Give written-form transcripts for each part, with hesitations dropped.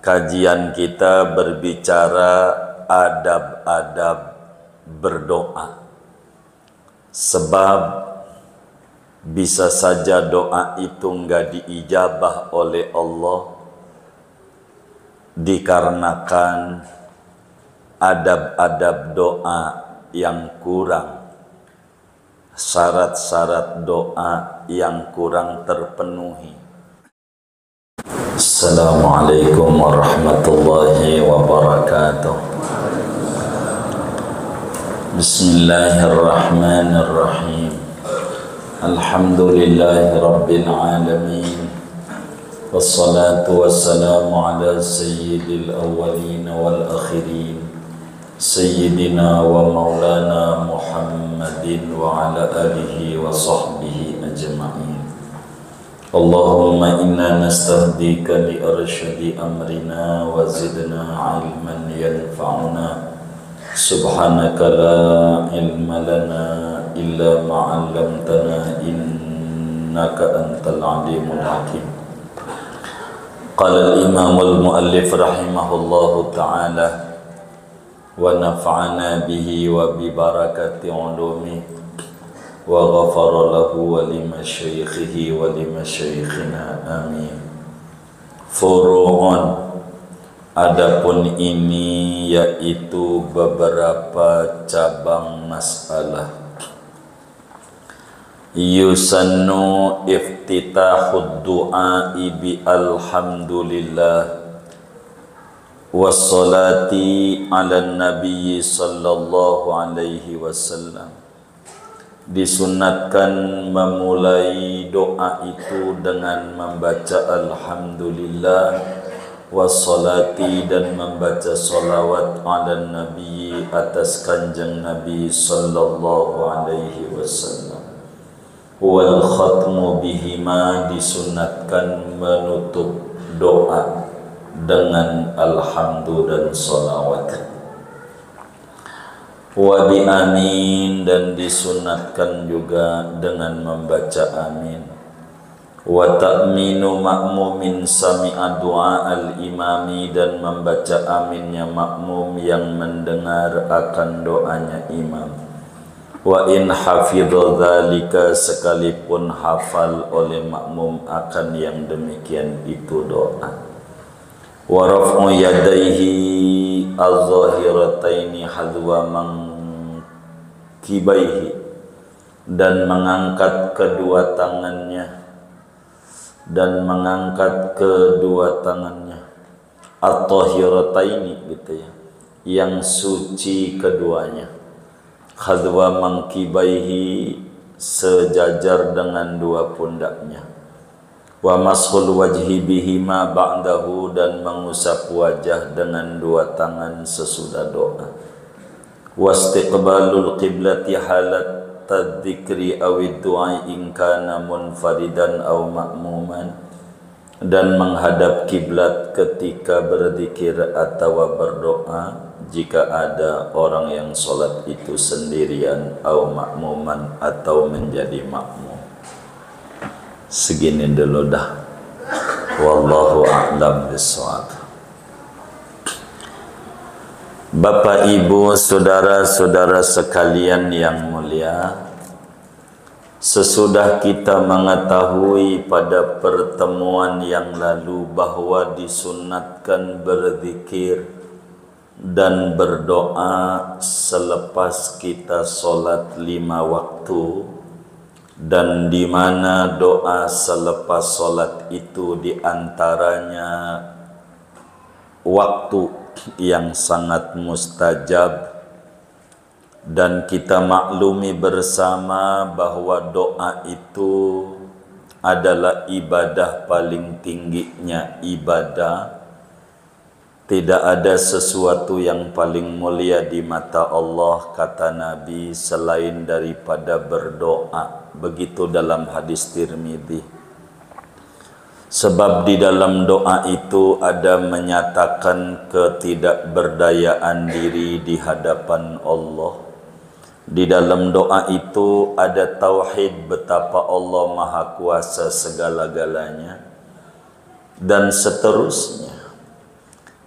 Kajian kita berbicara adab-adab berdoa. Sebab bisa saja doa itu enggak diijabah oleh Allah dikarenakan adab-adab doa yang kurang, syarat-syarat doa yang kurang terpenuhi. Assalamualaikum warahmatullahi wabarakatuh. Bismillahirrahmanirrahim. Alhamdulillahi rabbil alamin. Wassalatu wassalamu ala sayyidil awwalin wal akhirin, sayyidina wa maulana Muhammadin wa ala alihi wa sahbihi ajma'in. Allahumma inna nastahdika li arsyadi amrina wa zidna ilman yanfa'una. Subhanaka la ilma lana illa ma 'allamtana innaka antal alimul hakim. Qala al-imam al-muallif rahimahullahu ta'ala wa nafa'ana bihi wa bi barakati ulumihi wa ghafara lahu wa li masyaikhihi wa li masyaikhina amin. Furu'un, adapun ini yaitu beberapa cabang masalah. Yusannu iftitahud du'ai bi alhamdulillah wassalati ala nabi sallallahu alaihi wasallam. Disunatkan memulai doa itu dengan membaca alhamdulillah wassalati, dan membaca salawat ala nabi, atas kanjeng nabi sallallahu alaihi wasallam. Wal khatmu bihima, disunatkan menutup doa dengan alhamdulillah dan salawat. Wa bi amin, dan disunatkan juga dengan membaca amin. Wa ta'minu ma'mumin sami'a du'a al-imami, dan membaca aminnya makmum yang mendengar akan doanya imam. Wa in hafidha dzalika, sekalipun hafal oleh makmum akan yang demikian itu doa. Wa raf'u yadayhi az-zahirataini hadwa mankibaihi, dan mengangkat kedua tangannya at-tahirataini gitu ya, yang suci keduanya. Hadwa mankibaihi, sejajar dengan dua pundaknya. Wa mashul wajhi bihima ba'dahu, dan mengusap wajah dengan dua tangan sesudah doa. Wastiqbalul qiblati halat tadzikri awid du'a in kana munfaridan aw ma'muman, dan menghadap kiblat ketika berzikir atau berdoa jika ada orang yang salat itu sendirian, aw ma'muman, atau menjadi makmum. Segini dulu dah. Wallahu a'lam bishawab. Bapak, Ibu, saudara-saudara sekalian yang mulia, sesudah kita mengetahui pada pertemuan yang lalu bahwa disunatkan berzikir dan berdoa selepas kita sholat 5 waktu, dan di mana doa selepas sholat itu diantaranya waktu yang sangat mustajab, dan kita maklumi bersama bahwa doa itu adalah ibadah paling tingginya ibadah. Tidak ada sesuatu yang paling mulia di mata Allah, kata Nabi, selain daripada berdoa. Begitu dalam hadis Tirmidzi. Sebab di dalam doa itu ada menyatakan ketidakberdayaan diri di hadapan Allah. Di dalam doa itu ada tauhid betapa Allah Maha Kuasa segala-galanya, dan seterusnya.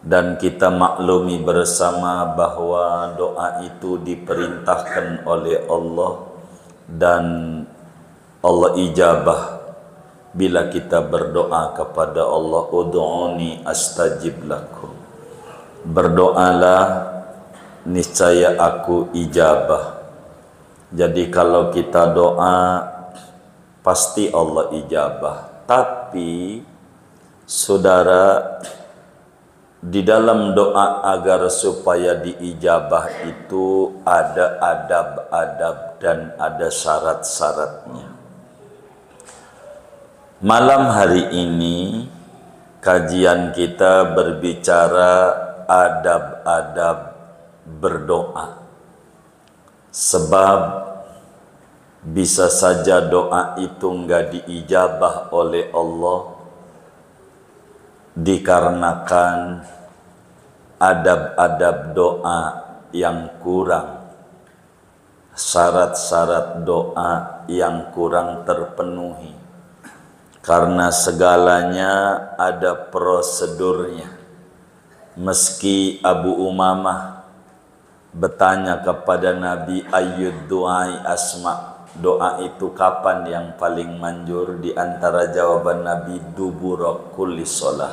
Dan kita maklumi bersama bahwa doa itu diperintahkan oleh Allah dan Allah ijabah bila kita berdoa kepada Allah, ud'uni astajib lakum. Berdoalah, niscaya aku ijabah. Jadi kalau kita doa, pasti Allah ijabah. Tapi saudara, di dalam doa agar supaya diijabah itu ada adab-adab dan ada syarat-syaratnya. Malam hari ini kajian kita berbicara adab-adab berdoa. Sebab bisa saja doa itu enggak diijabah oleh Allah dikarenakan adab-adab doa yang kurang, syarat-syarat doa yang kurang terpenuhi. Karena segalanya ada prosedurnya. Meski Abu Umamah bertanya kepada Nabi, ayyud du'ai asma, doa itu kapan yang paling manjur? Di antara jawaban Nabi, dubura kulli sholat,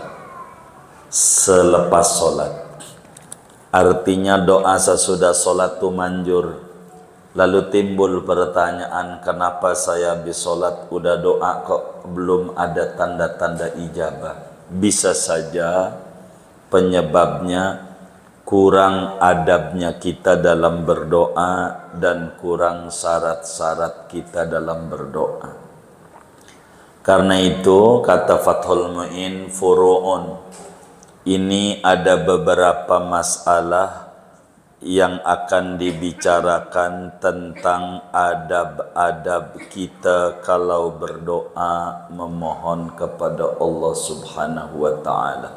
selepas sholat. Artinya doa sesudah sholat itu manjur. Lalu timbul pertanyaan, kenapa saya habis sholat udah doa kok belum ada tanda-tanda ijabah? Bisa saja penyebabnya kurang adabnya kita dalam berdoa dan kurang syarat-syarat kita dalam berdoa. Karena itu kata Fathul Mu'in, furu'un, ini ada beberapa masalah yang akan dibicarakan tentang adab-adab kita kalau berdoa memohon kepada Allah Subhanahu wa ta'ala.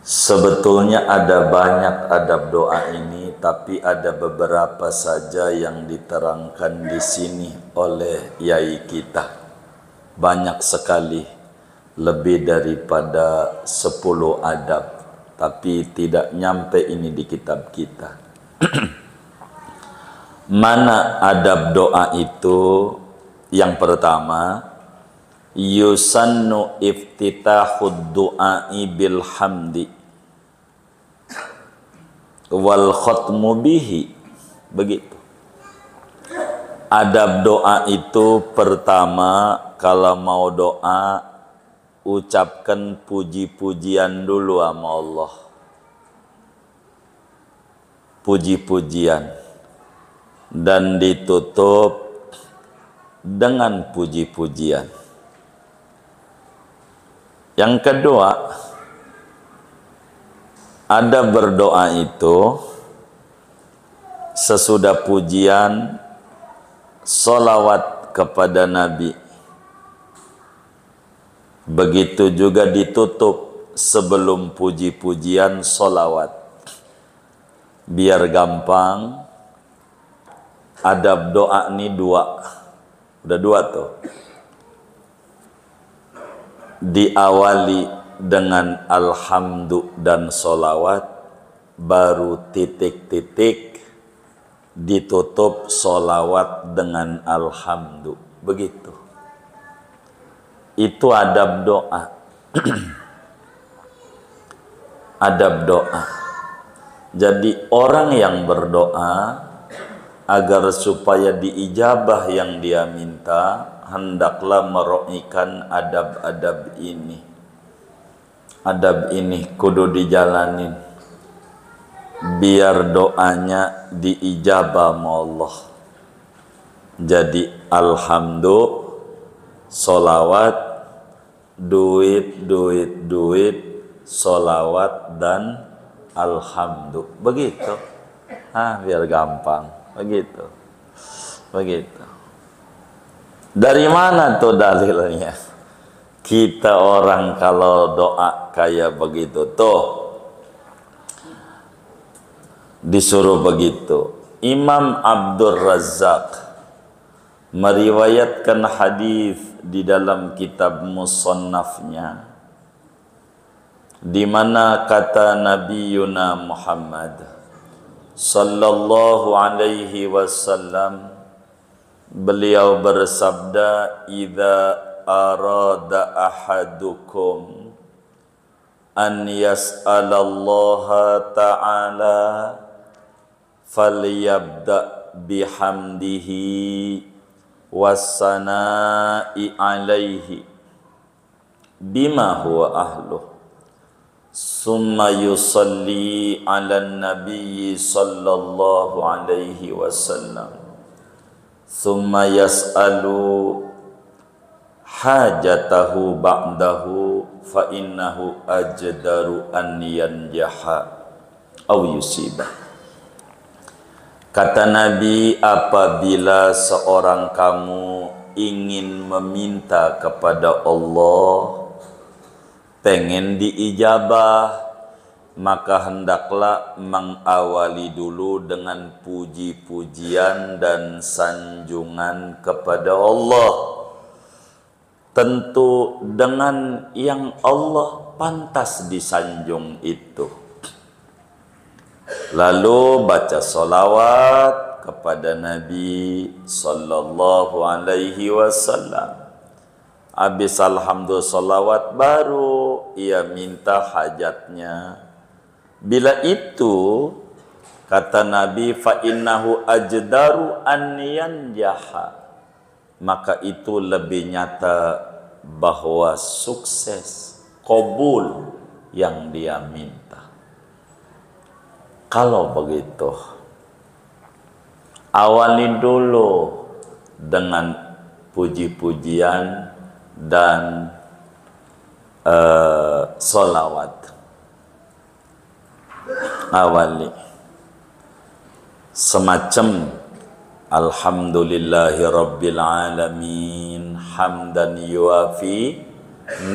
Sebetulnya ada banyak adab doa ini, tapi ada beberapa saja yang diterangkan di sini oleh yai kita. Banyak sekali, lebih daripada 10 adab, tapi tidak nyampe ini di kitab kita. Mana adab doa itu? Yang pertama, yusannu iftitahud du'ai bil hamdi wal khatmu bihi. Begitu. Adab doa itu pertama, kalau mau doa ucapkan puji-pujian dulu sama Allah. Puji-pujian. Dan ditutup dengan puji-pujian. Yang kedua, ada berdoa itu sesudah pujian, sholawat kepada Nabi. Begitu juga ditutup sebelum puji-pujian, sholawat. Biar gampang, adab doa ini 2. Udah 2 tuh. Diawali dengan alhamdu dan sholawat, baru titik-titik, ditutup sholawat dengan alhamdu. Begitu. Itu adab doa. Adab doa. Jadi orang yang berdoa agar supaya diijabah yang dia minta, hendaklah meroikan adab-adab ini. Adab ini kudu dijalanin biar doanya diijabah sama Allah. Jadi alhamdulillah, sholawat, duit, sholawat dan alhamdulillah. Begitu. Biar gampang. Begitu. Dari mana tuh dalilnya? Kita orang kalau doa kayak begitu tuh disuruh begitu. Imam Abdul Razzaq meriwayatkan hadis di dalam kitab musannafnya di mana kata Nabi Yuna Muhammad sallallahu alaihi wasallam, beliau bersabda, "Idza arada ahadukum an yas'alallaha ta'ala falyabda bihamdihi wassana'i alaihi bima huwa ahluh summa yusalli ala nabiyyi sallallahu alaihi wasallam summa yas'alu hajatahu ba'dahu fa innahu ajdaru an yanjaha aw yusiba." Kata Nabi, apabila seorang kamu ingin meminta kepada Allah, pengen diijabah, maka hendaklah mengawali dulu dengan puji-pujian dan sanjungan kepada Allah. Tentu dengan yang Allah pantas disanjung itu. Lalu baca solawat kepada Nabi sallallahu alaihi wasallam. Habis alhamdulillah solawat, baru ia minta hajatnya. Bila itu, kata Nabi, fa innahu ajdaru an yanjaha, maka itu lebih nyata bahwa sukses, qabul yang dia minta. Kalau begitu, awali dulu dengan puji-pujian dan solawat. Awali semacam alhamdulillahi rabbil alamin hamdan yuafi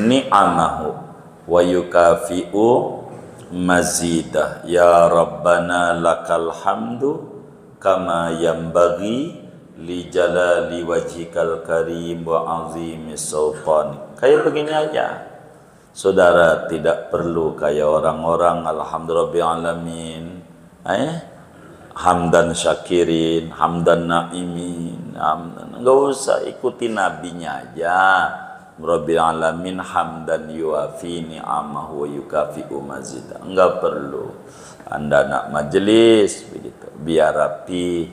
ni'amahu wa yukafi'u mazidah. Ya Rabbana lakal hamdu kama yambagi li jalali wajhikal karim wa azimi sultani. Kayak begini aja, saudara, tidak perlu kayak orang-orang alhamdulillah alamin, hamdan syakirin, hamdan naimin, enggak usah, ikuti nabinya aja. Rabbil alamin hamdan yuafi ni'amahu wa yukafi'u mazidah. Enggak perlu. Anda nak majelis begitu, biar rapi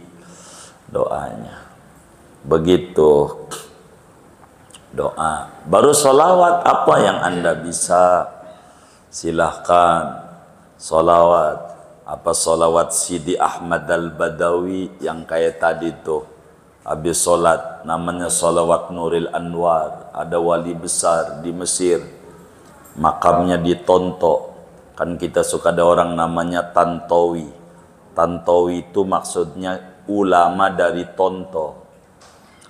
doanya. Begitu doa. Baru solawat, apa yang Anda bisa, silahkan solawat. Apa solawat Sidi Ahmad Al-Badawi yang kayak tadi tuh. Habis solat, namanya solawat Nuril Anwar. Ada wali besar di Mesir, makamnya di Tonto. Kan kita suka ada orang namanya Tantowi. Tantowi itu maksudnya ulama dari Tonto.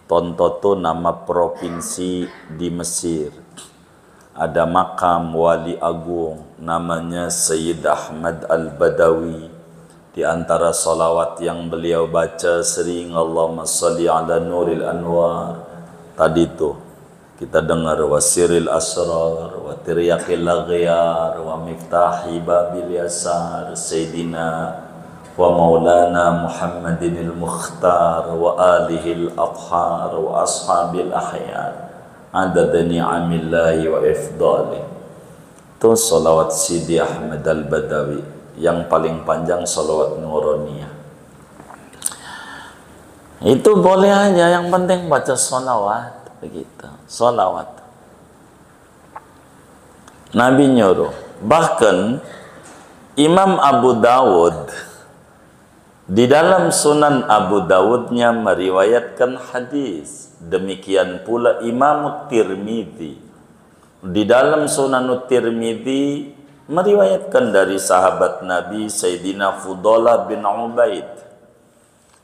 Tonto itu nama provinsi di Mesir. Ada makam wali agung namanya Sayyid Ahmad Al-Badawi. Di antara salawat yang beliau baca sering, Allahumma salli ala Nuril Anwar. Tadi itu kita dengar wasiril asrar wa tiryaqil aghyar wa miftahi babil yasar Sayyidina wa maulana Muhammadinil Mukhtar wa alihil athhar wa ashabil ahyar adada ni'amillahi wa ifdali. Itu salawat Sidi Ahmad Al-Badawi. Yang paling panjang salawat Nuroniyah. Itu boleh aja, yang penting baca salawat begitu. Salawat. Nabi nyuruh. Bahkan Imam Abu Dawud di dalam Sunan Abu Dawudnya meriwayatkan hadis. Demikian pula Imam Tirmidzi di dalam Sunan Tirmidzi meriwayatkan dari sahabat Nabi Sayyidina Fudalah bin Ubaid.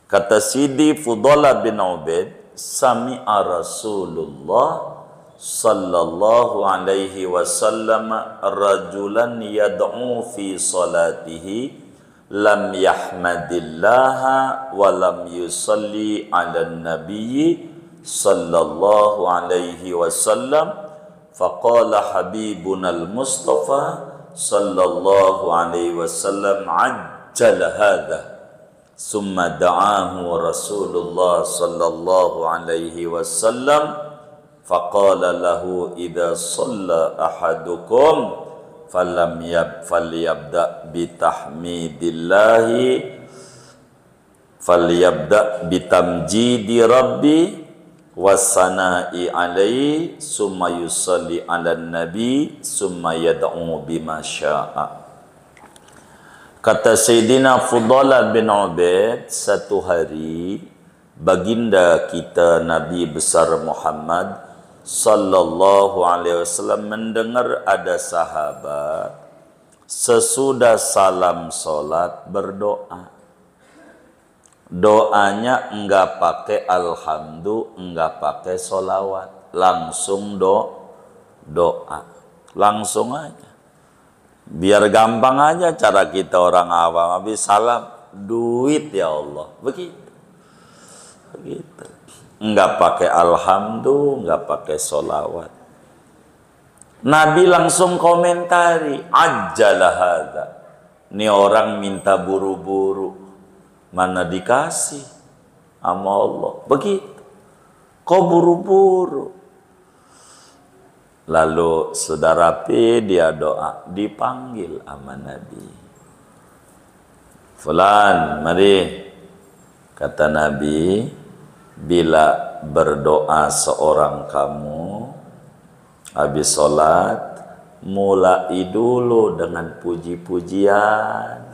Kata Sidi Fudalah bin Ubaid, sami'a Rasulullah sallallahu alaihi wasallam rajulan yad'u fi salatihi lam yahmadillaha wa lam yusalli ala nabiyyi sallallahu alaihi wasallam faqala habibunal mustafa sallallahu alaihi wasallam ajjala hadha summa da'ahu Rasulullah sallallahu alaihi wasallam faqala lahu idza shalla ahadukum falyabda bitamjidi rabbi wasana'i alaihi summa yusalli ala nabi summa yad'u bima sya'a. Kata Sayyidina Fudalah bin Ubaid, satu hari baginda kita Nabi besar Muhammad sallallahu alaihi wasallam mendengar ada sahabat sesudah salam solat berdoa. Doanya enggak pakai alhamdulillah, enggak pakai solawat, langsung doa, langsung aja. Biar gampang aja cara kita orang awam, habis salam, duit ya Allah, begitu. Enggak pakai alhamdulillah, enggak pakai solawat. Nabi langsung komentari, ajjalah hadza. Ini orang minta buru-buru. Mana dikasih sama Allah. Begitu. Kok buru-buru? Lalu saudara P dia doa. Dipanggil sama Nabi. Fulan, mari. Kata Nabi, bila berdoa seorang kamu, habis sholat, mulai dulu dengan puji-pujian.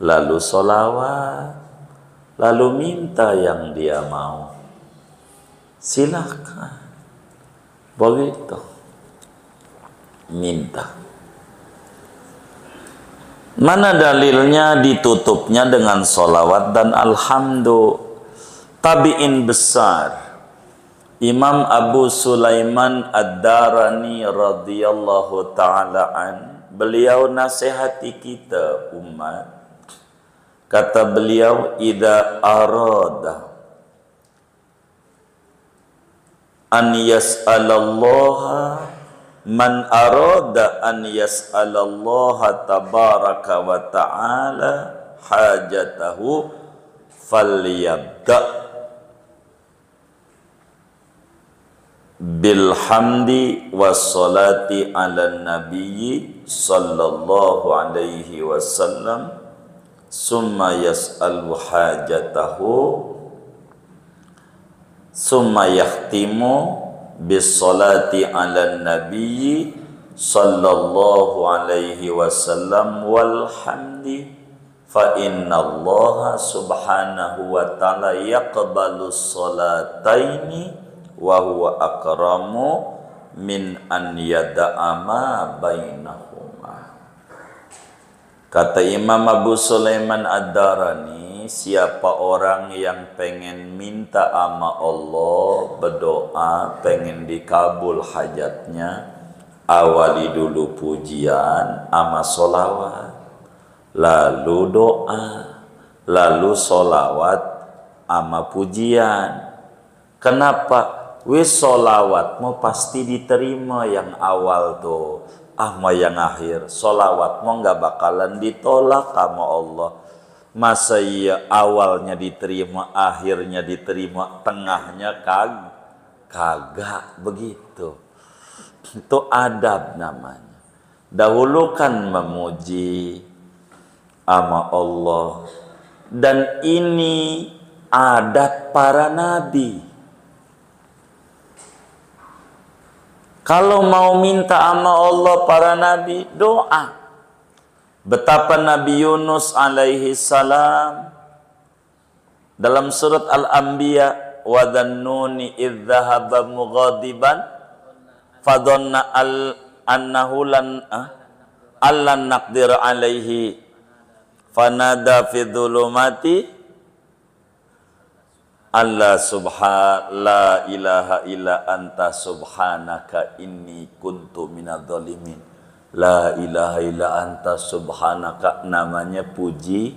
Lalu sholawat. Lalu minta yang dia mau. Silakan. Begitu. Minta. Mana dalilnya ditutupnya dengan sholawat dan alhamdulillah? Tabi'in besar. Imam Abu Sulaiman Ad-Darani radhiyallahu ta'ala an. Beliau nasihati kita umat. Kata beliau, idza arada an yas'alallaha man arada an yas'alallaha tabaraka wa ta'ala hajatahu falyabda bilhamdi wassalati ala nabiyyi sallallahu alaihi wasallam summa yas'alu hajatahu summa yahtimu bis-salati ala nabiyyi sallallahu alaihi wasallam walhamdi fa inna Allah subhanahu wa ta'ala yaqbalu salataini wa huwa akramu min an yada'a ma bainahuma. Kata Imam Abu Sulaiman Ad-Darani, siapa orang yang pengen minta sama Allah, berdoa, pengen dikabul hajatnya, awali dulu pujian sama solawat, lalu doa, lalu solawat sama pujian. Kenapa? Wis solawatmu pasti diterima yang awal tuh, ama yang akhir solawatmu nggak bakalan ditolak sama Allah. Masa iya awalnya diterima, akhirnya diterima, tengahnya kagak begitu. Itu adab namanya. Dahulukan memuji sama Allah, dan ini adat para nabi. Kalau mau minta sama Allah para nabi, doa. Betapa Nabi Yunus alaihi salam dalam surat Al-Anbiya, wa dhannuni idh dhahaba mughadiban fadhanna annahu lan naqdir alaihi fanada fi dhulumati Allah la ilaha illa anta subhanaka inni kuntu minadh-dhalimin. La ilaha illa anta subhanaka, namanya pujian.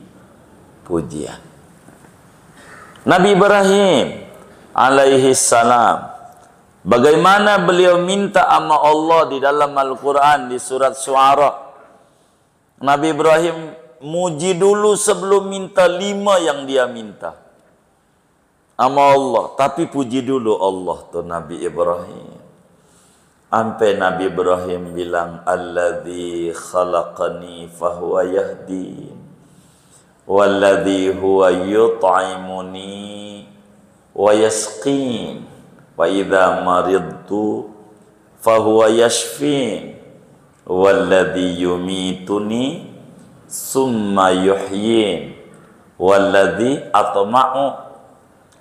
Nabi Ibrahim alaihi salam, bagaimana beliau minta sama Allah di dalam Al-Quran di surat Syu'ara, Nabi Ibrahim muji dulu sebelum minta 5 yang dia minta sama Allah. Tapi puji dulu Allah tuh Nabi Ibrahim. Sampai Nabi Ibrahim bilang, alladzi khalaqani fahuwa yahdin walladzi huwa yut'imuni wa yasqin wa idza maridtu fahuwa yashfin walladzi yumituni summa yuhyin walladzi atma'u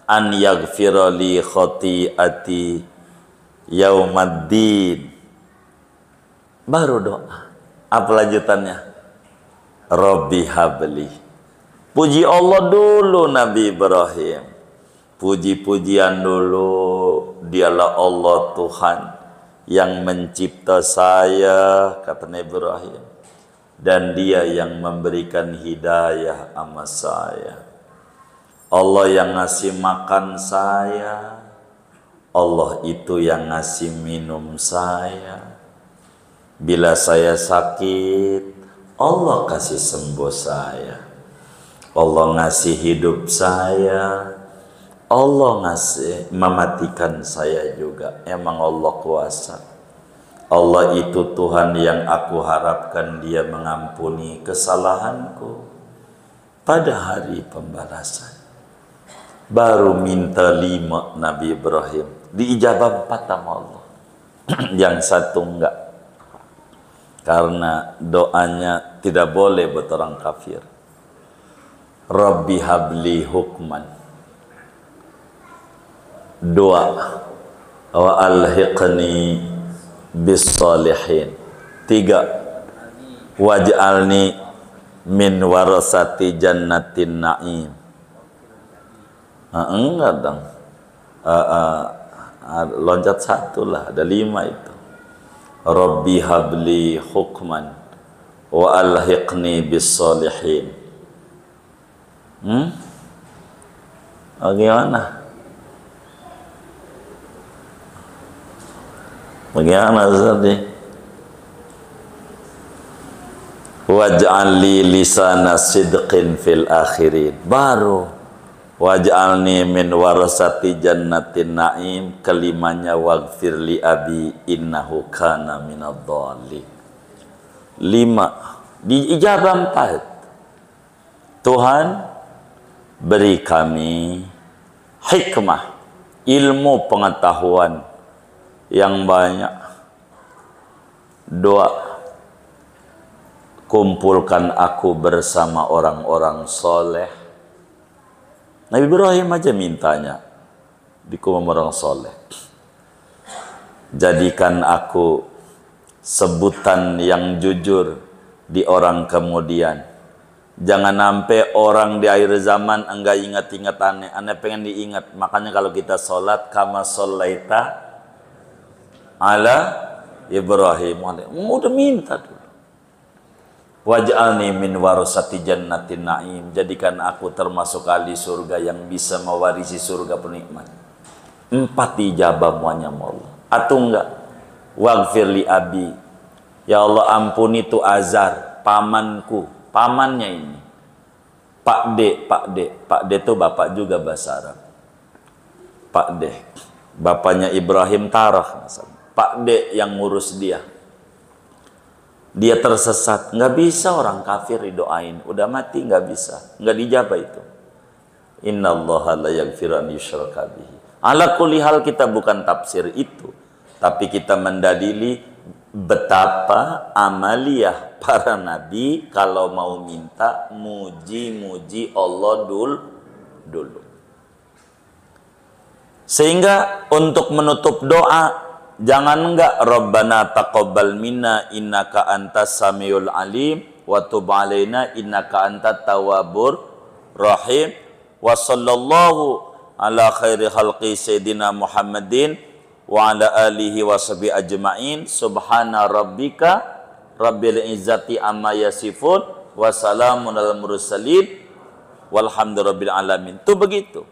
an yaghfira li khati'ati yaumaddin. Baru doa. Apa lanjutannya? Rabbi habli. Puji Allah dulu Nabi Ibrahim. Puji-pujian dulu. Dialah Allah Tuhan yang mencipta saya, kata Nabi Ibrahim. Dan dia yang memberikan hidayah sama saya. Allah yang ngasih makan saya. Allah itu yang ngasih minum saya. Bila saya sakit, Allah kasih sembuh saya. Allah ngasih hidup saya. Allah ngasih mematikan saya juga. Emang Allah kuasa. Allah itu Tuhan yang aku harapkan dia mengampuni kesalahanku pada hari pembalasan. Baru minta 5 Nabi Ibrahim, diijabah 4 sama Allah. Yang satu enggak, karena doanya tidak boleh buat orang kafir. Rabbi habli hukman. 2 wa alhiqni bis salihin. 3 waj'alni min warasati jannatin na'im. Enggak dong. Loncat 1 lah, ada 5 itu. Rabbi habli hukman wa alhiqni bis salihin. Bagaimana? Bagaimana tadi? Waj'al li lisana sidqin fil akhirin. Baru waj'alni min warasati jannatin na'im. Kelimanya waghfir li abi innahu kana minadh dhalin. 5 diijabah 4. Tuhan beri kami hikmah, ilmu pengetahuan yang banyak. 2 kumpulkan aku bersama orang-orang soleh. Nabi Ibrahim aja mintanya dikumpulkan orang soleh. Jadikan aku sebutan yang jujur di orang kemudian. Jangan sampai orang di akhir zaman enggak ingat-ingat aneh. Aneh pengen diingat. Makanya kalau kita sholat, kama sholaita ala Ibrahim. Udah minta dulu. Waj'alni min warasati jannatin na'im. Jadikan aku termasuk ahli surga yang bisa mewarisi surga penikmat. 4 dijabah muanya Allah. Atau enggak? Waghfir li abi. Ya Allah ampuni tu Azar, pamanku. Pamannya ini. Pak D itu bapak juga bahasa Arab. Pak D. Bapaknya Ibrahim Tarah. Pak D yang ngurus dia. Dia tersesat, nggak bisa orang kafir didoain, udah mati nggak bisa, nggak dijabah itu. Innallaha la yaghfiru an yushraka bihi. Ala kulli hal kita bukan tafsir itu, tapi kita mendalili betapa amaliyah para nabi kalau mau minta muji-muji Allah dulu. Sehingga untuk menutup doa jangan enggak Rabbana taqabbal minna innaka antas samiul alim wa tub alaina innaka antat tawwabur rahim wa sallallahu ala khairi khalqi sayyidina Muhammadin wa ala alihi wa sahbihi ajma'in subhana rabbika rabbil izzati amma yasifun wa salamun alal mursalin walhamdulillahirabbil alamin. Itu begitu.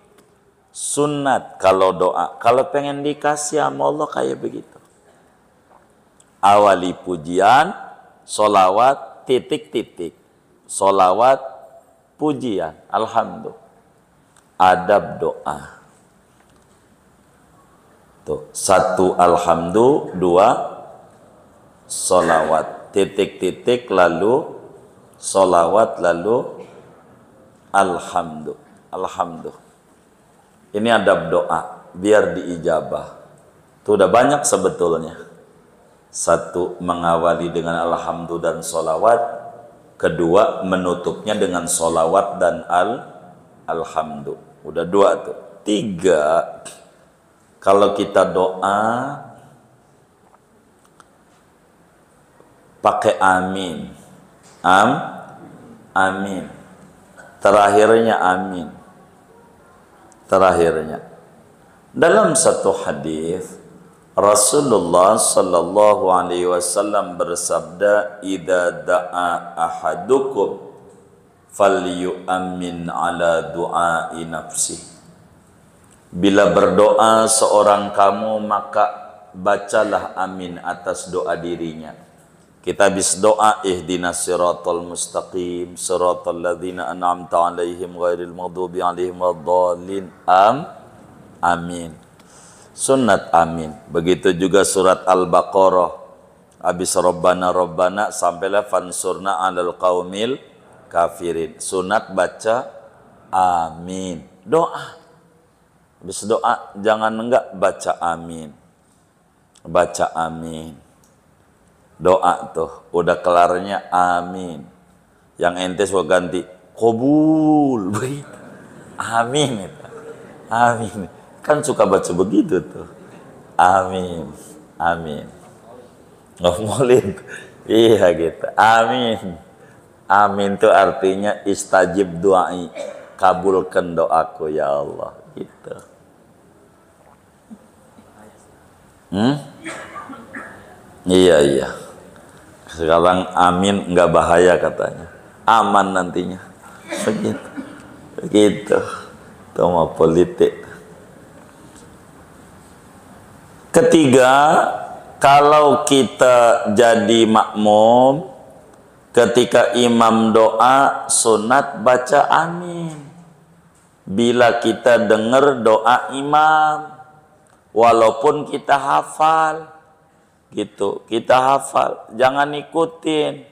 Sunat kalau doa, kalau pengen dikasih sama Allah kayak begitu. Awali pujian, solawat, titik-titik. Solawat, pujian, alhamdulillah. Adab doa. Tuh, 1 alhamdulillah, 2 solawat. Titik-titik lalu solawat lalu alhamdulillah. Alhamdulillah. Ini adab doa biar diijabah. Itu udah banyak sebetulnya. 1 mengawali dengan alhamdulillah dan solawat. 2 menutupnya dengan solawat dan alhamdulillah. Udah 2 tuh. 3, kalau kita doa pakai amin. Amin. Terakhirnya amin. Terakhirnya. Dalam satu hadis Rasulullah sallallahu alaihi wasallam bersabda, "Idza da'a ahadukum falyu'min ala du'ai nafsi." Bila berdoa seorang kamu, maka bacalah amin atas doa dirinya. Kita habis doa ihdinas siratal mustaqim siratal ladzina an'amta 'alaihim ghairil maghdubi 'alaihim waddallin. Amin. Sunnat amin. Begitu juga surat Al-Baqarah. Habis Rabbana Rabbana sampailah fansurna 'alal qaumil kafirin. Sunat baca amin. Doa. Habis doa jangan enggak baca amin. Baca amin. Doa tuh udah kelarnya amin. Yang ente suka ganti qabul. Amin itu. Amin. Kan suka baca begitu tuh. Amin. Amin. Ngomolin. Iya gitu. Amin. Amin itu artinya istajib du'ai. Kabulkan doaku ya Allah. Gitu. Iya. Sekarang amin nggak bahaya katanya. Aman nantinya. Begitu. Itu mau politik. Ketiga, kalau kita jadi makmum, ketika imam doa, sunat baca amin. Bila kita dengar doa imam, walaupun kita hafal, gitu, kita hafal, jangan ikutin.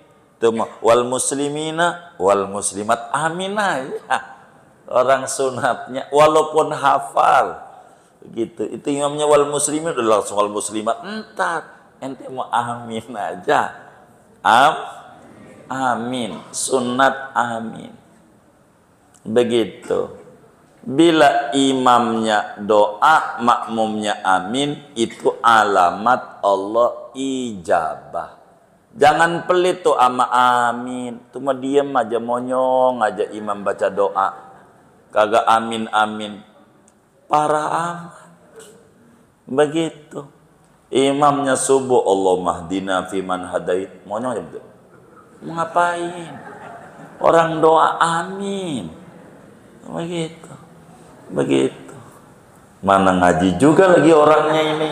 Wal muslimina, wal muslimat, amin aja. Orang sunatnya, walaupun hafal, gitu. Itu imamnya wal muslimin, udah langsung wal muslimat. Entar, ente mau amin aja. Amin, sunat amin. Begitu. Bila imamnya doa, makmumnya amin, itu alamat Allah ijabah. Jangan pelit tuh ama amin. Cuma diem aja, monyong aja imam baca doa. Kagak amin-amin. Parah amat. Begitu. Imamnya subuh, Allah mahdina fiman hadait. Monyong aja betul. Mau ngapain? Orang doa amin. Begitu. Begitu. Mana ngaji juga lagi orangnya ini.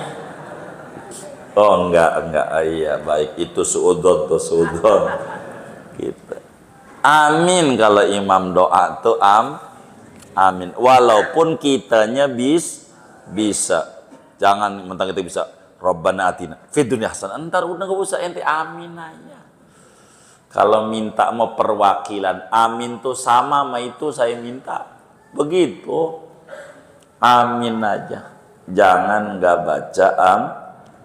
Oh enggak. Iya baik, itu suudon tuh suudon. Gitu. Amin kalau imam doa tuh amin. Walaupun kitanya bisa. Jangan mentang kita bisa Rabbana atina fid dunya hasanah. Entar udah enggak usah ente amin aja. Kalau minta mau perwakilan, amin tuh sama itu saya minta. Begitu. Amin aja. Jangan nggak baca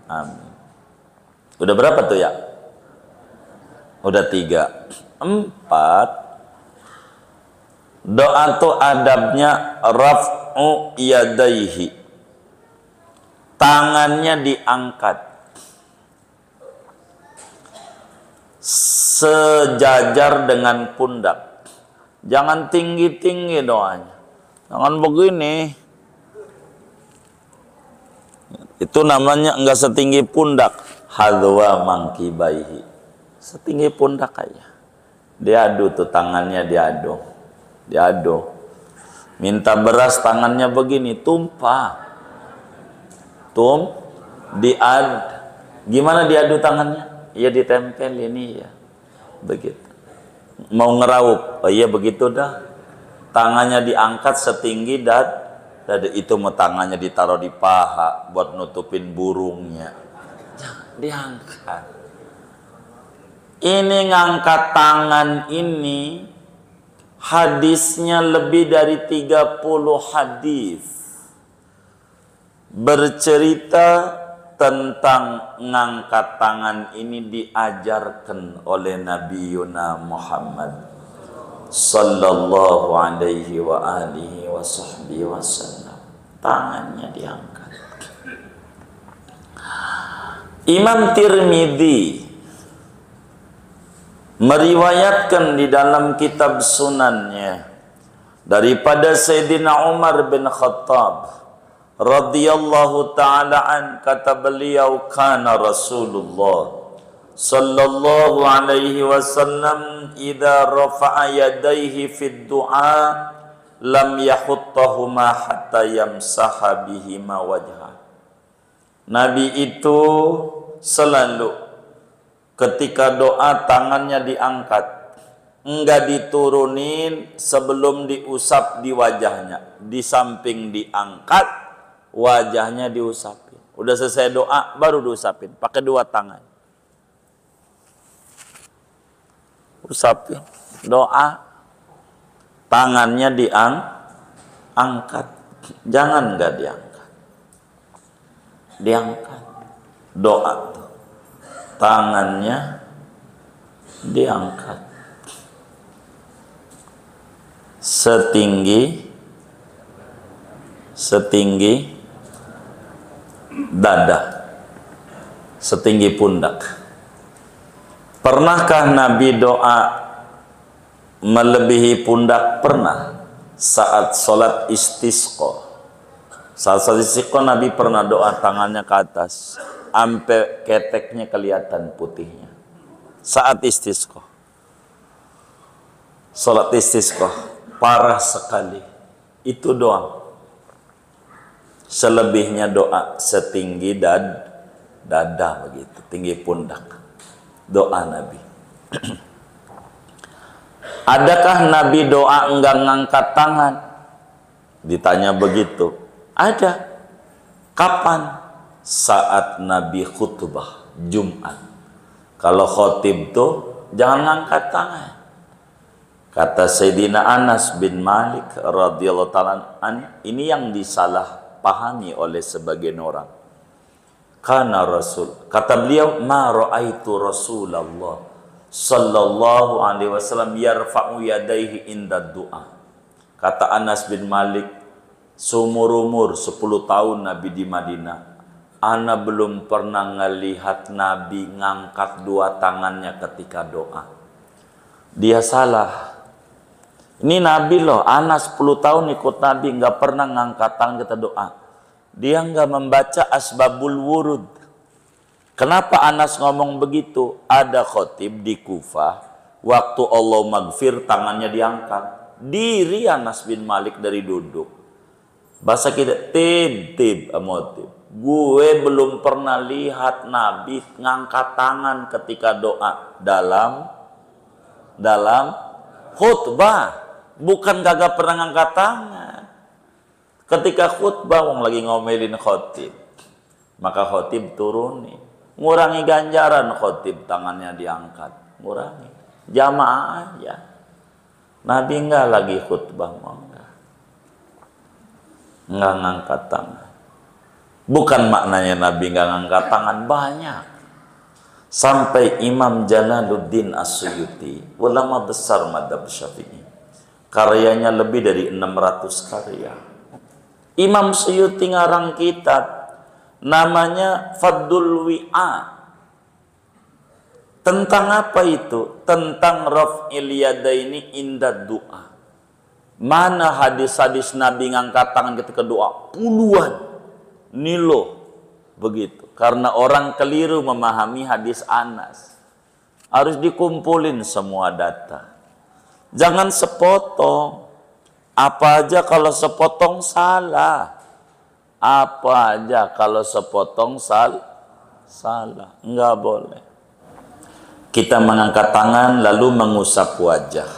amin. Udah berapa tuh ya? Udah 3. 4. Doa tuh adabnya raf'u yadaihi. Tangannya diangkat. Sejajar dengan pundak. Jangan tinggi-tinggi doanya. Jangan begini. Itu namanya enggak setinggi pundak. Hadwa mangkibaihi. Setinggi pundak aja. Diadu tuh tangannya, diadu. Minta beras tangannya begini, tumpah. Gimana diadu tangannya? Ya ditempel ini ya. begitu. Mau ngeraup, oh iya begitu dah. Tangannya diangkat setinggi dada, itu mau tangannya ditaruh di paha buat nutupin burungnya. Jangan diangkat. Ini ngangkat tangan ini hadisnya lebih dari 30 hadis bercerita tentang ngangkat tangan ini diajarkan oleh Nabi Yuna Muhammad sallallahu alaihi wa alihi wa sahbihi wasallam. Tangannya diangkat. Imam Tirmidzi meriwayatkan di dalam kitab sunannya daripada Sayyidina Umar bin Khattab radhiyallahu ta'ala an, kata beliau, kana Rasulullah sallallahu alaihi wasallam idza rafa'a yadayhi fid du'a lam yahuttahuma hatta yamsaha bihima wajha. Nabi itu selalu ketika doa tangannya diangkat, enggak diturunin sebelum diusap di wajahnya. Di samping diangkat, wajahnya diusapin. Udah selesai doa, baru diusapin. Pakai dua tangan. Usapin. Doa, tangannya diangkat. Jangan enggak diangkat. Diangkat. Doa. Tangannya diangkat setinggi dada, setinggi pundak. Pernahkah Nabi doa melebihi pundak? Pernah. Saat sholat istisqa. Saat sholat istisqa Nabi pernah doa tangannya ke atas sampai keteknya kelihatan putihnya. Saat istisqa, sholat istisqa parah sekali. Itu doang. Selebihnya doa setinggi dada begitu, tinggi pundak. Doa Nabi. Adakah Nabi doa enggak ngangkat tangan? Ditanya begitu. Ada. Kapan? Saat Nabi khutbah Jumat. Kalau khotib tuh jangan ngangkat tangan. Kata Sayyidina Anas bin Malik radhiyallahu ta'ala an, ini yang disalah pahami oleh sebagian orang. Karena Rasul, kata beliau, ma ra'aitu Rasulullah sallallahu alaihi wasallam yarfa'u yadayhi inda du'a. Kata Anas bin Malik, seumur-umur 10 tahun Nabi di Madinah, ana belum pernah ngelihat Nabi ngangkat dua tangannya ketika doa. Dia salah. Ini Nabi loh, ana 10 tahun ikut Nabi, nggak pernah ngangkat tangan ketika doa. Dia nggak membaca asbabul wurud. Kenapa Anas ngomong begitu? Ada khotib di Kufah, waktu Allah maghfir tangannya diangkat. Diri Anas bin Malik dari duduk. Bahasa kita, tib, amotib. Gue belum pernah lihat Nabi ngangkat tangan ketika doa dalam khutbah. Bukan kagak pernah ngangkat tangan. Ketika khutbah wong lagi ngomelin khotib, maka khotib turunin, ngurangi ganjaran khotib tangannya diangkat, ngurangi. Jamaah aja. Nabi enggak lagi khutbah, enggak ngangkat tangan. Bukan maknanya Nabi nggak ngangkat tangan, banyak. Sampai Imam Jalaluddin As-Suyuti, ulama besar madhab Syafi'i, karyanya lebih dari 600 karya. Imam Suyuti ngarang kitab namanya Faddul Wi'a. Tentang apa itu? Tentang raf'il yadaini inda du'a. Mana hadis-hadis Nabi ngangkat tangan ketika doa? Puluhan. Nilo begitu, karena orang keliru memahami hadis Anas. Harus dikumpulin semua data, jangan sepotong. Apa aja kalau sepotong salah, apa aja kalau sepotong salah, nggak boleh. kita mengangkat tangan lalu mengusap wajah.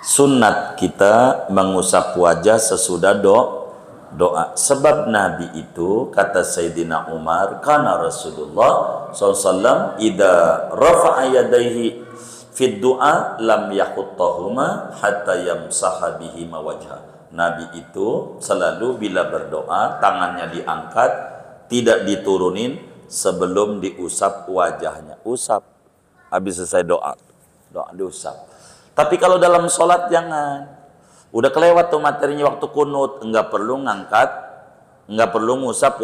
Sunnat kita mengusap wajah sesudah doa. Sebab Nabi itu, kata Sayyidina Umar, karena Rasulullah SAW idza rafa'a yadayhi fid du'a lam yahuttahuma hatta yamsaha bihima wajha. Nabi itu selalu bila berdoa tangannya diangkat, tidak diturunin sebelum diusap wajahnya. Usap habis selesai doa diusap. Tapi kalau dalam sholat jangan. Udah kelewat tuh materinya waktu kunut, enggak perlu ngangkat, enggak perlu ngusap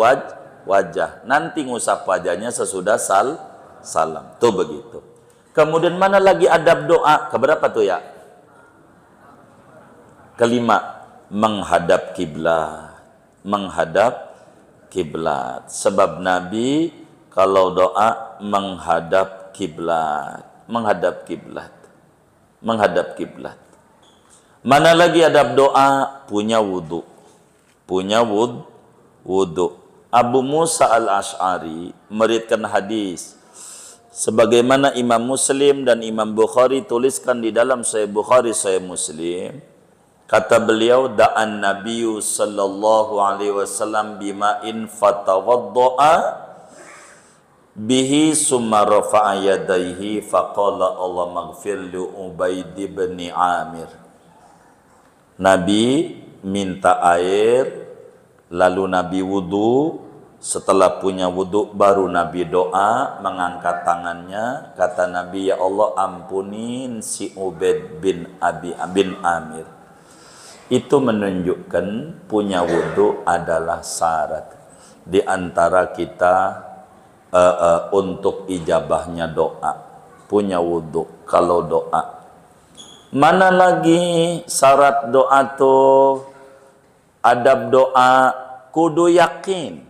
wajah. Nanti ngusap wajahnya sesudah salam. Tuh begitu. Kemudian mana lagi adab doa? Keberapa tuh ya? Kelima, menghadap kiblat. Menghadap kiblat. Sebab Nabi kalau doa menghadap kiblat. Menghadap kiblat. Menghadap kiblat. Mana lagi adab doa? Punya wudu. Punya wudu. Abu Musa al-Ash'ari meriwayatkan hadis sebagaimana Imam Muslim dan Imam Bukhari tuliskan di dalam Sahih Bukhari, Sahih Muslim. Kata beliau, da'an Nabiyyu sallallahu alaihi wasallam bima'in fatawadda'a bihi summa rafa'a yadayhi faqala Allah maghfir li Ubaid bin Amir. Nabi minta air, lalu Nabi wudu. Setelah punya wudu baru Nabi doa, mengangkat tangannya. Kata Nabi, ya Allah ampunin si Ubaid bin Amir. Itu menunjukkan punya wudu adalah syarat di antara kita untuk ijabahnya doa. Punya wudu kalau doa. Mana lagi syarat doa tuh? Adab doa kudu yakin.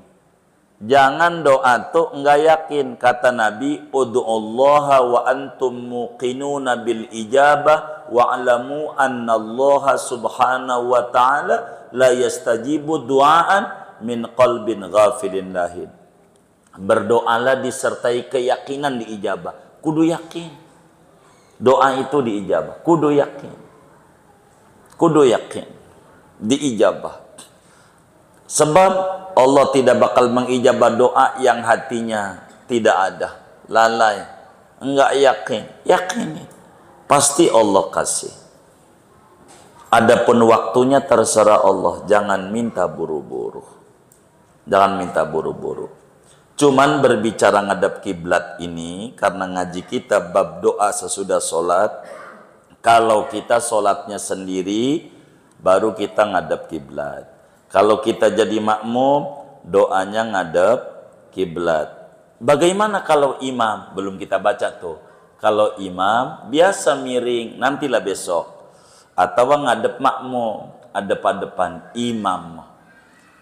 Jangan doa tuh enggak yakin. Kata Nabi, ud'ullaha wa antum muqinuna bil ijabah wa'lamu annallaha subhanahu wa ta'ala la yastajibu du'aan min qalbin ghafilin lahin. Berdoalah disertai keyakinan diijabah. Kudu yakin. Doa itu diijabah. Kudu yakin. Kudu yakin. Diijabah. Sebab Allah tidak bakal mengijabah doa yang hatinya tidak ada. Lalai. Enggak yakin. Yakini. Pasti Allah kasih. Adapun waktunya terserah Allah. Jangan minta buru-buru. Jangan minta buru-buru. Cuman berbicara ngadap kiblat ini karena ngaji kita bab doa sesudah sholat. Kalau kita sholatnya sendiri baru kita ngadap kiblat. Kalau kita jadi makmum doanya ngadap kiblat. Bagaimana kalau imam? Belum kita baca tuh. Kalau imam biasa miring, nantilah besok. Atau ngadap makmum, adep-adepan imam.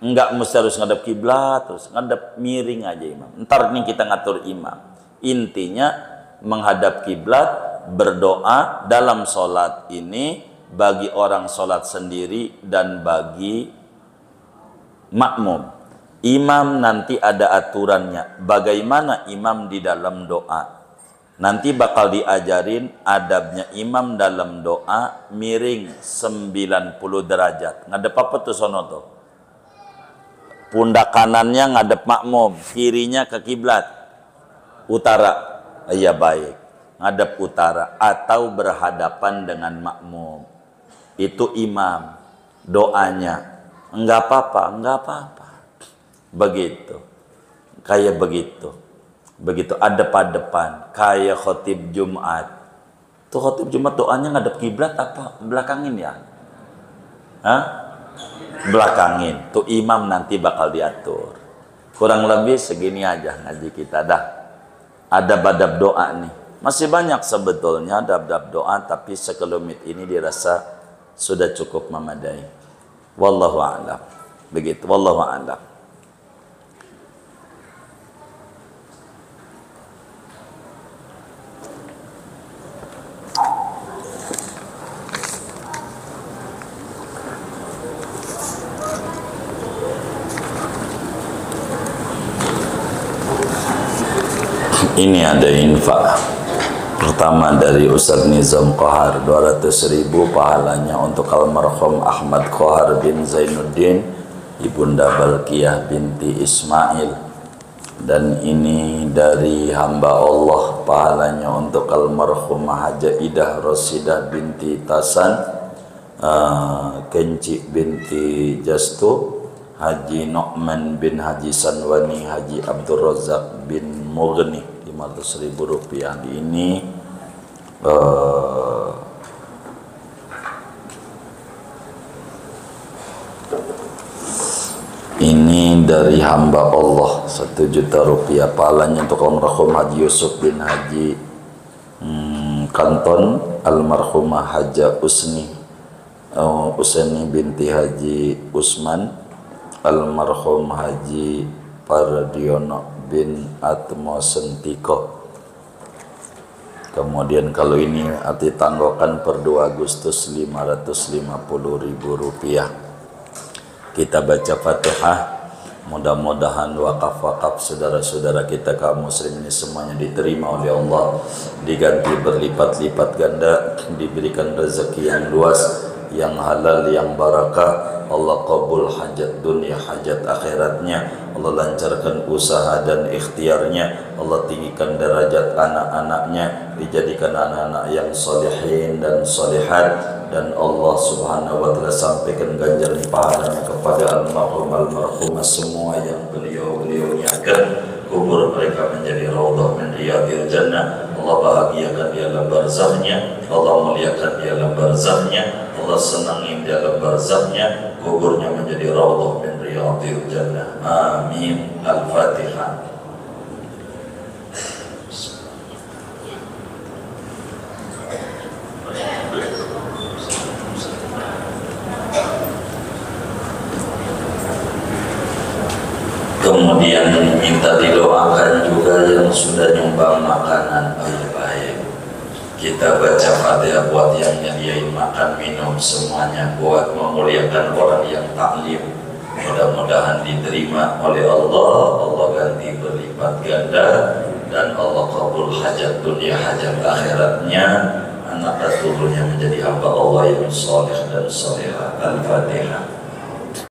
Enggak mesti harus ngadap kiblat, terus ngadap miring aja imam. Ntar nih kita ngatur imam. Intinya menghadap kiblat, berdoa dalam sholat ini bagi orang sholat sendiri dan bagi makmum. Imam nanti ada aturannya. Bagaimana imam di dalam doa? Nanti bakal diajarin adabnya imam dalam doa miring 90 derajat. Ngadep apa tuh sono tuh? Pundak kanannya ngadep makmum, kirinya ke kiblat utara. Iya baik, ngadep utara atau berhadapan dengan makmum. Itu imam. Doanya enggak apa-apa, enggak apa-apa. Begitu. Kayak begitu. Begitu adep-adepan, kayak khotib Jumat. Tuh khotib Jumat doanya ngadep kiblat apa belakangin ya? Hah? Belakangin. Tuh imam nanti bakal diatur. Kurang lebih segini aja ngaji kita dah. Adab-adab doa nih. Masih banyak sebetulnya adab-adab doa, tapi sekelumit ini dirasa sudah cukup memadai. Wallahu a'lam. Begitu. Wallahu a'lam. Ini ada infak. Pertama dari Ustaz Nizam Kohar 200.000 pahalanya untuk almarhum Ahmad Kohar bin Zainuddin, Ibunda Balkiyah binti Ismail. Dan ini dari hamba Allah pahalanya untuk almarhum Haja Idah Rosidah binti Tasan, Kenci binti Jastu, Haji Nu'man bin Haji Sanwani, Haji Abdul Razak bin Mughni, 500.000 rupiah. Ini dari hamba Allah 1 juta rupiah pahalanya untuk almarhum Haji Yusuf bin Haji Kanton, almarhumah Haja Usni binti Haji Usman, almarhum Haji Pardiono bin Atmo Sentiko. Kemudian kalau ini arti tanggokan per 2 Agustus 550.000 rupiah. Kita baca Fatihah. Mudah-mudahan wakaf-wakaf saudara-saudara kita kaum muslim ini semuanya diterima oleh Allah, diganti berlipat-lipat ganda, diberikan rezeki yang luas, yang halal, yang barakah. Allah qabul hajat dunia, hajat akhiratnya. Allah lancarkan usaha dan ikhtiarnya. Allah tinggikan derajat anak-anaknya, dijadikan anak-anak yang solehin dan solehat. Dan Allah subhanahu wa ta'ala sampaikan ganjaran pahalanya kepada almarhumah semua yang beliau niatkan kubur mereka menjadi raudhah min riyadil jannah. Allah bahagiakan di alam barzahnya, Allah muliakan di alam barzahnya, Allah senangi di alam barzahnya, kuburnya menjadi raudhah min riyadil jannah. Amin. Al-Fatihah. Kemudian minta didoakan juga yang sudah nyumbang makanan. Baik-baik, kita baca Fatihah buat yang nyediain makan minum semuanya, buat memuliakan orang yang taklim. Mudah-mudahan diterima oleh Allah, Allah ganti berlipat ganda, dan Allah kabul hajat dunia hajat akhiratnya, anak turunnya menjadi hamba Allah yang soleh dan solehah. Al-Fatihah.